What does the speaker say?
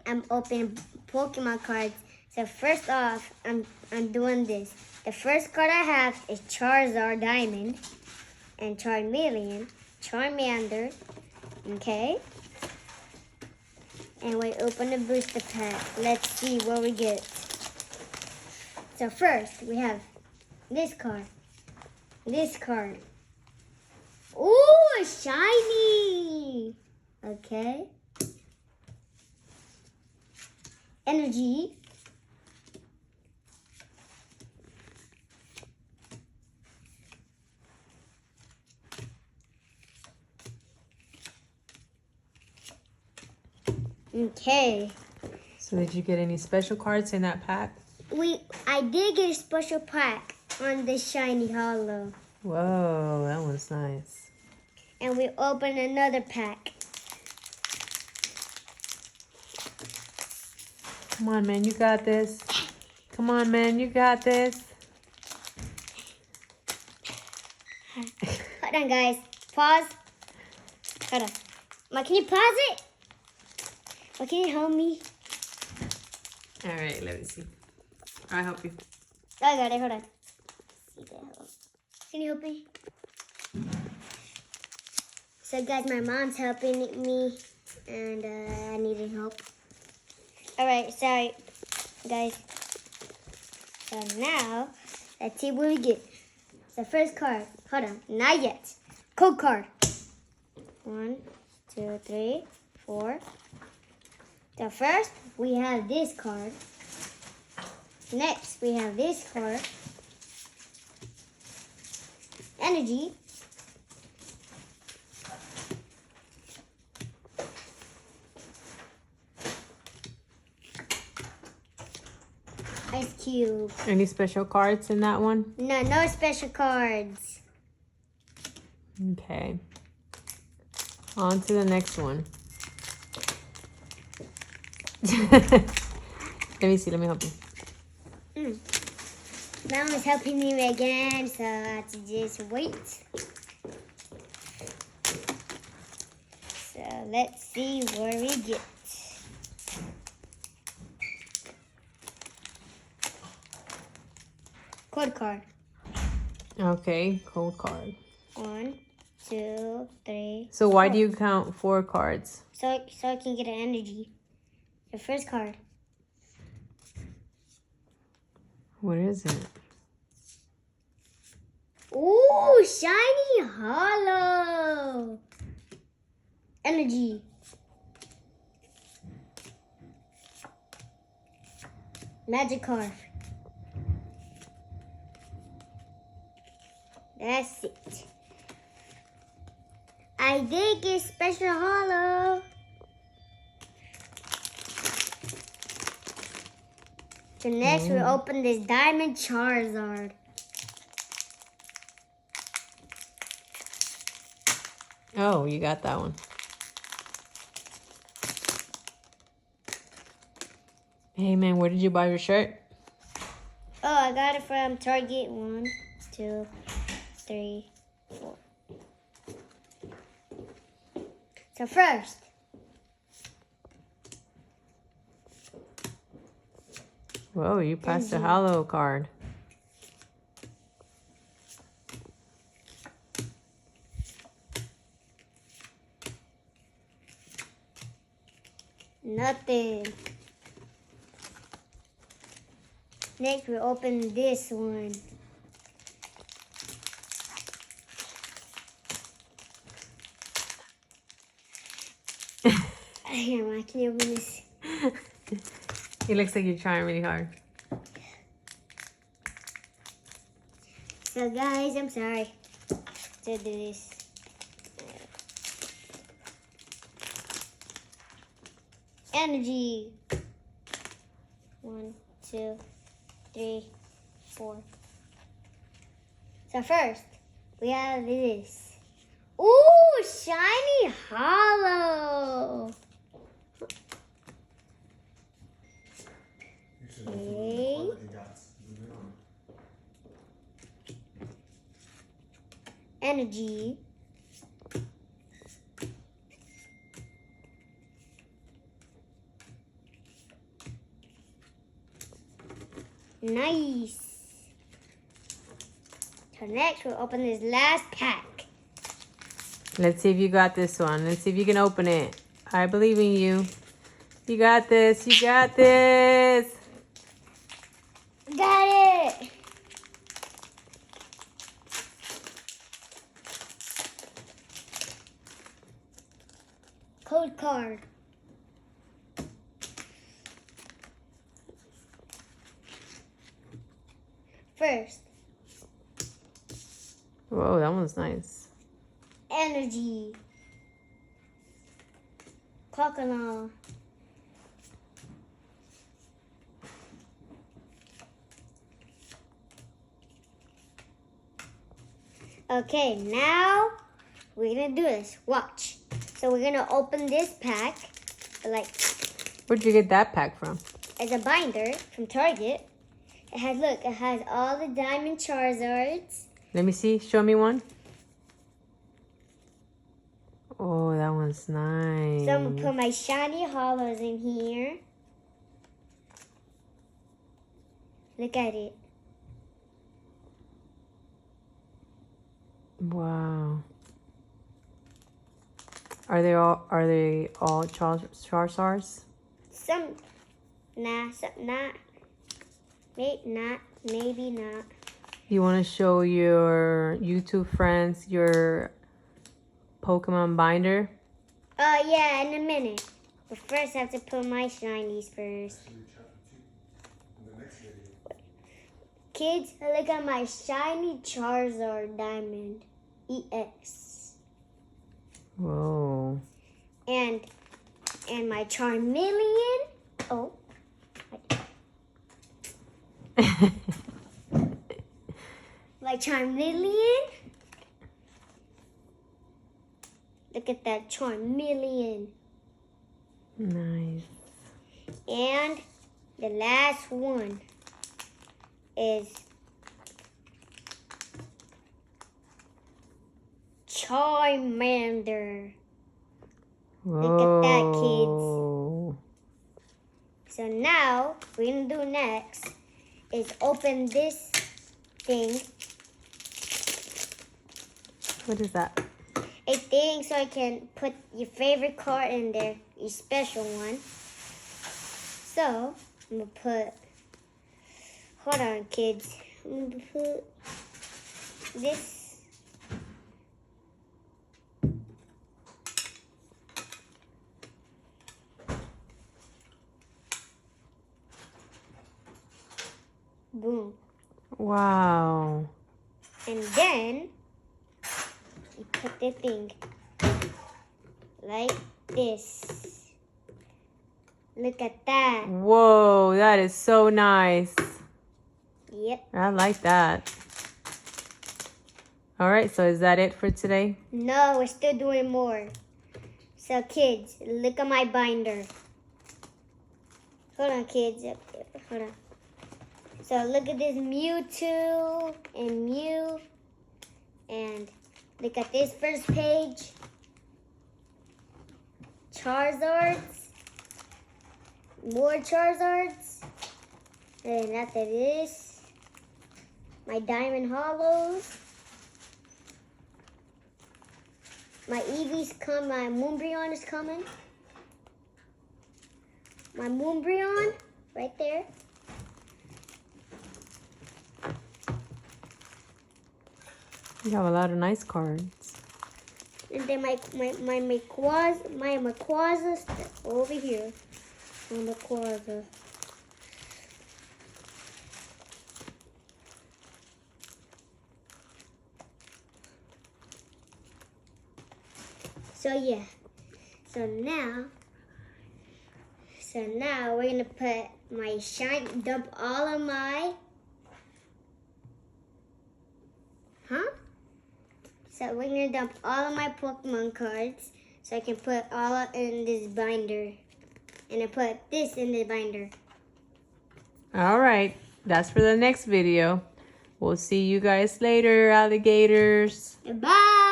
I'm opening Pokemon cards. So first off, I'm doing this. The first card I have is Charizard Diamond and Charmeleon, Charmander. Okay. And we open the booster pack. Let's see what we get. So first we have this card. This card. Ooh, shiny. Okay. Energy. Okay. So did you get any special cards in that pack? I did get a special pack on the shiny hollow. Whoa, that was nice. And we opened another pack. Come on, man, you got this. Come on, man, you got this. Hold on, guys. Pause. Hold on. Ma, can you pause it? Ma, can you help me? All right, let me see. I'll help you. I got it. Hold on. See that? Can you help me? So, guys, my mom's helping me, and I needed help. All right, sorry, guys. So now, let's see what we get. The first card. Hold on, not yet. Code card. 1, 2, 3, 4. So first, we have this card. Next, we have this card. Energy. Ice Cube. Any special cards in that one? No special cards. Okay. On to the next one. Let me see. Let me help you. Mom is helping me again, so I have to just wait. So let's see where we get. Code card. Okay, cold card. 1, 2, 3. So why 4. do you count 4 cards? So I can get an energy. The first card. What is it? Ooh, shiny hollow. Energy. Magikarp. That's it. I did get special hollow. So next we open this Diamond Charizard. Oh, you got that one. Hey, man, where did you buy your shirt? Oh, I got it from Target. 1, 2, 3, 4. So first, Whoa, you passed a hollow card. nothing. Next, we open this one. Here, Ma, can you open this? It looks like you're trying really hard. So, guys, I'm sorry to do this. Energy. 1, 2, 3, 4. So first, we have this. Ooh, shiny hollow. Okay. Energy. Nice. So next, we'll open this last pack. Let's see if you got this one. Let's see if you can open it. I believe in you. You got this. You got this. Got it. Code card. First, Whoa, that one's nice. energy. Crocodile. Okay, now we're gonna do this. Watch. So we're gonna open this pack, like Where'd you get that pack from? as a binder from Target. It has all the diamond Charizards. Let me see. Show me one. Oh, that one's nice. So I'm gonna put my shiny hollows in here. Look at it. Wow. Are they all Charizards? Some not. Maybe not. You want to show your YouTube friends your Pokemon binder? Yeah, in a minute. But first I have to put my shinies first. Kids, look at my shiny Charizard Diamond EX. Whoa. And my Charmeleon. Oh. My Charmeleon. Look at that Charmeleon. Nice. And the last one is Charmander. Whoa. Look at that, kids. So now, what we're going to do next is open this thing. What is that? A thing so I can put your favorite card in there, your special one. So, I'm going to put, hold on, kids. I'm going to put this. Boom. Wow. And then you put the thing like this. Look at that. Whoa, that is so nice. Yep. I like that. All right, so is that it for today? No, we're still doing more. So kids, look at my binder. Hold on, kids. Hold on. So look at this Mewtwo and Mew. And look at this first page. Charizards. More Charizards. And after this, my Diamond Hollows. My Eevee's come, my Moonbreon is coming. My Moonbreon, right there. You have a lot of nice cards. And then my Rayquaza over here. My Rayquaza. So yeah. So now we're gonna put my dump all of my So we're gonna dump all of my Pokemon cards so I can put all in this binder. And I put this in the binder. All right, that's for the next video. We'll see you guys later, alligators. Bye!